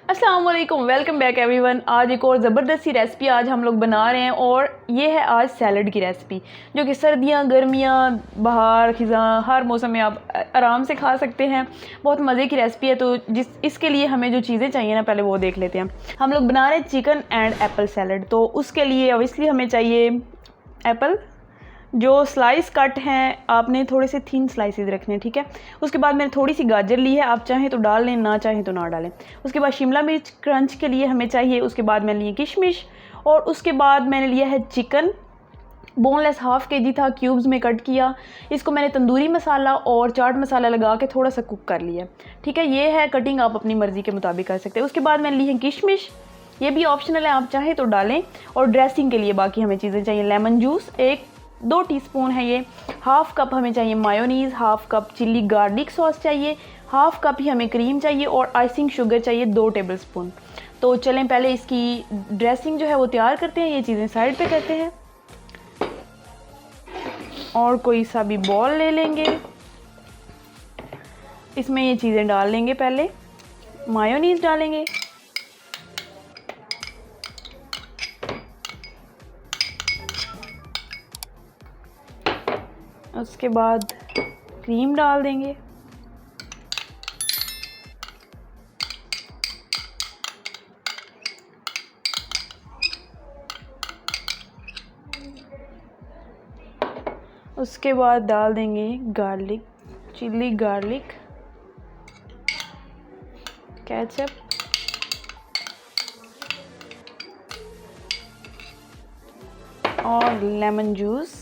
अस्सलाम वालेकुम, welcome back everyone. आज एक और ज़बरदस्त सी रेसिपी आज हम लोग बना रहे हैं और ये है आज सैलड की रेसिपी, जो कि सर्दियाँ, गर्मियाँ, बहार, खिज़ां हर मौसम में आप आराम से खा सकते हैं। बहुत मज़े की रेसिपी है। तो इसके लिए हमें जो चीज़ें चाहिए ना, पहले वो देख लेते हैं। हम लोग बना रहे हैं चिकन एंड एप्पल सैलड। तो उसके लिए ऑब्वियसली हमें चाहिए एप्पल, जो स्लाइस कट हैं आपने थोड़े से थिन स्लाइसेस रखने हैं, ठीक है। उसके बाद मैंने थोड़ी सी गाजर ली है, आप चाहें तो डाल लें, ना चाहें तो ना डालें। उसके बाद शिमला मिर्च क्रंच के लिए हमें चाहिए। उसके बाद मैंने लिए किशमिश और उसके बाद मैंने लिया है चिकन, बोनलेस हाफ केजी था, क्यूब्स में कट किया। इसको मैंने तंदूरी मसाला और चाट मसाला लगा के थोड़ा सा कुक कर लिया, ठीक है। ये है कटिंग, आप अपनी मर्ज़ी के मुताबिक कर सकते हैं। उसके बाद मैंने ली है किशमिश, ये भी ऑप्शनल है, आप चाहें तो डालें। और ड्रेसिंग के लिए बाकी हमें चीज़ें चाहिए। लेमन जूस 2 टीस्पून है ये। हाफ़ कप हमें चाहिए mayonnaise, half cup chilli garlic sauce चाहिए, हाफ़ कप ही हमें क्रीम चाहिए और आइसिंग शुगर चाहिए 2 टेबलस्पून। तो चलें पहले इसकी ड्रेसिंग जो है वो तैयार करते हैं। ये चीज़ें साइड पे करते हैं और कोई सा भी बॉल ले लेंगे, इसमें ये चीज़ें डाल लेंगे। पहले मायोनीज़ डालेंगे, उसके बाद क्रीम डाल देंगे, उसके बाद डाल देंगे गार्लिक, चिल्ली गार्लिक, केचप, और लेमन जूस,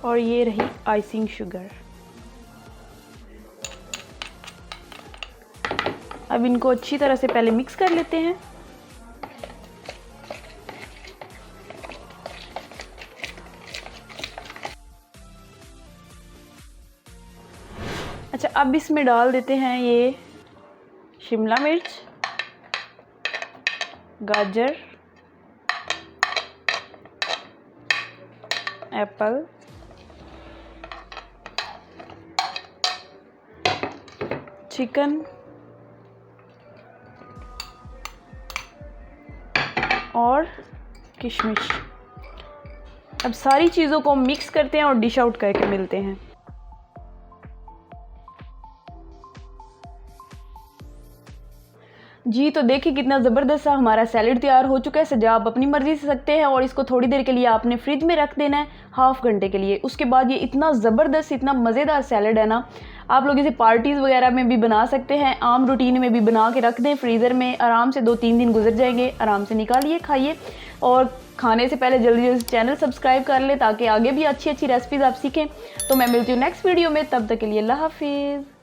और ये रही आइसिंग शुगर। अब इनको अच्छी तरह से पहले मिक्स कर लेते हैं। अच्छा, अब इसमें डाल देते हैं ये शिमला मिर्च, गाजर, एप्पल, चिकन और किशमिश। अब सारी चीज़ों को मिक्स करते हैं और डिश आउट करके मिलते हैं। जी, तो देखिए कितना ज़बरदस्त सा हमारा सैलेड तैयार हो चुका है। सजा आप अपनी मर्ज़ी से सकते हैं और इसको थोड़ी देर के लिए आपने फ्रिज में रख देना है, हाफ़ घंटे के लिए। उसके बाद ये इतना ज़बरदस्त, इतना मज़ेदार सैलेड है ना, आप लोग इसे पार्टीज़ वगैरह में भी बना सकते हैं, आम रूटीन में भी बना के रख दें फ्रीज़र में, आराम से 2-3 दिन गुजर जाएंगे। आराम से निकालिए, खाइए। और खाने से पहले जल्दी जल्दी चैनल सब्सक्राइब कर लें ताकि आगे भी अच्छी अच्छी रेसिपीज़ आप सीखें। तो मैं मिलती हूँ नेक्स्ट वीडियो में, तब तक के लिए अल्लाह हाफिज़।